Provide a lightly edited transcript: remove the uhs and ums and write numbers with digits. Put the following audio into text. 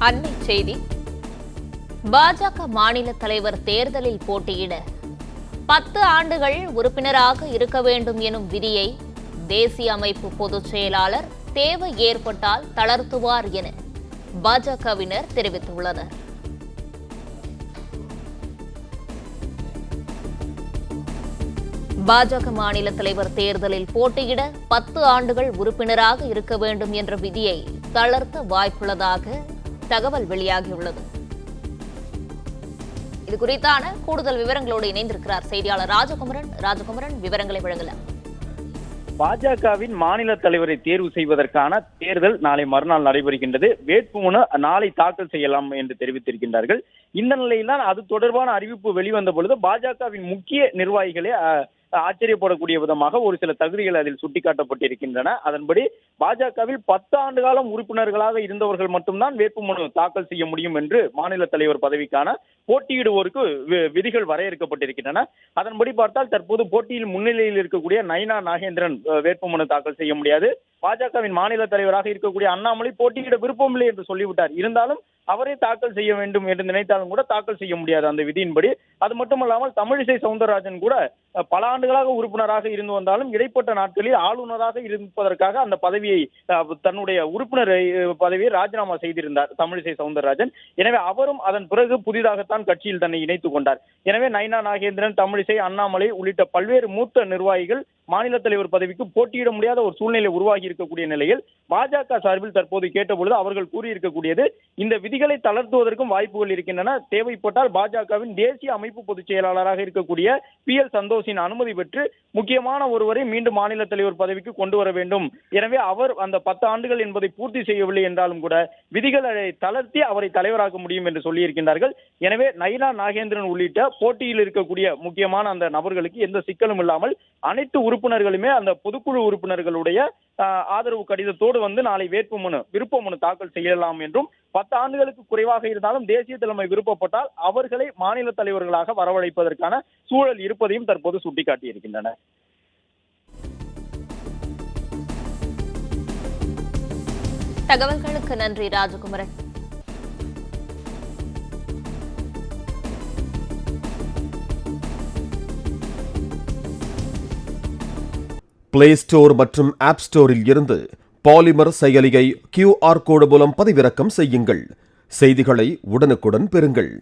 அண்மை செய்தி. பாஜக மாநில தலைவர் தேர்தலில் போட்டியிட 10 ஆண்டுகள் உறுப்பினராக இருக்க வேண்டும் எனும் விதியை தேசிய அமைப்பு பொதுச் செயலாளர் தேவை ஏற்பட்டால் தளர்த்துவார் என பாஜகவினர் தெரிவித்துள்ளனர். பாஜக மாநில தலைவர் தேர்தலில் போட்டியிட 10 ஆண்டுகள் உறுப்பினராக இருக்க வேண்டும் என்ற விதியை தளர்த்த வாய்ப்புள்ளதாக தகவல் வெளியாகியுள்ளது. இது குறித்தான கூடுதல் விவரங்களோடு இணைந்திருக்கிறார் செய்தியாளர் ராஜகுமரன். ராஜகுமரன், விவரங்களை வழங்கலாம். பாஜகவின் மாநில தலைவரை தேர்வு செய்வதற்கான தேர்தல் நாளை மறுநாள் நடைபெறுகின்றது. வேட்புமனு நாளை தாக்கல் செய்யலாம் என்று தெரிவித்திருக்கின்றார்கள். இந்த நிலையில்தான் அது தொடர்பான அறிவிப்பு வெளிவந்த பொழுது பாஜகவின் முக்கிய நிர்வாகிகளே ஆச்சரியப்படக்கூடிய விதமாக ஒரு சில தகுதிகள் அதில் சுட்டிக்காட்டப்பட்டிருக்கின்றன. அதன்படி பாஜகவில் 10 ஆண்டு காலம் உறுப்பினர்களாக இருந்தவர்கள் மட்டும்தான் வேட்புமனு தாக்கல் செய்ய முடியும் என்று மாநில தலைவர் பதவிக்கான போட்டியிடுவோருக்கு விதிகள் வரையறுக்கப்பட்டிருக்கின்றன. அதன்படி பார்த்தால் தற்போது போட்டியில் முன்னிலையில் இருக்கக்கூடிய நயினா நாகேந்திரன் வேட்புமனு தாக்கல் செய்ய முடியாது. பாஜகவின் மாநில தலைவராக இருக்கக்கூடிய அண்ணாமலை போட்டியிட விருப்பமில்லை என்று சொல்லிவிட்டார். இருந்தாலும் அவரே தாக்கல் செய்ய வேண்டும் என்று நினைத்தாலும் கூட தாக்கல் செய்ய முடியாது அந்த விதியின்படி. அது மட்டுமல்லாமல் தமிழிசை சவுந்தரராஜன் கூட பல ஆண்டுகளாக உறுப்பினராக இருந்து வந்தாலும் இடைப்பட்ட நாட்களில் ஆளுநராக இருப்பதற்காக அந்த பதவியை தன்னுடைய உறுப்பினர் பதவியை ராஜினாமா செய்திருந்தார் தமிழிசை சவுந்தரராஜன். எனவே அவரும் அதன் பிறகு புதிதாகத்தான் கட்சியில் தன்னை இணைத்துக் கொண்டார். எனவே நயினா நாகேந்திரன், தமிழிசை, அண்ணாமலை உள்ளிட்ட பல்வேறு மூத்த நிர்வாகிகள் மாநில தலைவர் பதவிக்கு போட்டியிட முடியாத ஒரு சூழ்நிலை உருவாகி இருக்கக்கூடிய நிலையில் பாஜக சார்பில் தற்போது கேட்டபொழுது அவர்கள் கூறியிருக்கக்கூடியது, இந்த விதிகளை தளர்த்துவதற்கும் வாய்ப்புகள் இருக்கின்றன. தேவைப்பட்டால் பாஜகவின் தேசிய அமைப்பு பொதுச் செயலாளராக இருக்கக்கூடிய PL சந்தோஷின் அனுமதி பெற்று முக்கியமான ஒருவரை மீண்டும் மாநில தலைவர் பதவிக்கு கொண்டு வர வேண்டும். எனவே அவர் அந்த 10 ஆண்டுகள் என்பதை பூர்த்தி செய்யவில்லை என்றாலும் கூட விதிகளை தளர்த்தி அவரை தலைவராக்க முடியும் என்று சொல்லியிருக்கின்றார்கள். எனவே நயினா நாகேந்திரன் உள்ளிட்ட போட்டியில் இருக்கக்கூடிய முக்கியமான அந்த நபர்களுக்கு எந்த சிக்கலும் இல்லாமல் அனைத்து உறுப்பினர்களுமே அந்த பொதுக்குழு உறுப்பினர்களுடைய ஆதரவு கடிதத்தோடு வந்து நாளை விருப்பமனு தாக்கல் செய்யலாம் என்றும் 10 ஆண்டுகளுக்கு குறைவாக இருந்தாலும் தேசிய தலைமை விருப்பப்பட்டால் அவர்களை மாநில தலைவர்களாக வரவழைப்பதற்கான சூழல் இருப்பதையும் தற்போது சுட்டிக்காட்டியிருக்கின்றனர். தகவல்களுக்கு நன்றி ராஜகுமரன். பிளே ஸ்டோர் மற்றும் ஆப் ஸ்டோரில் இருந்து பாலிமர் செயலியை QR கோடு மூலம் பதிவிறக்கம் செய்யுங்கள். செய்திகளை உடனுக்குடன் பெறுங்கள்.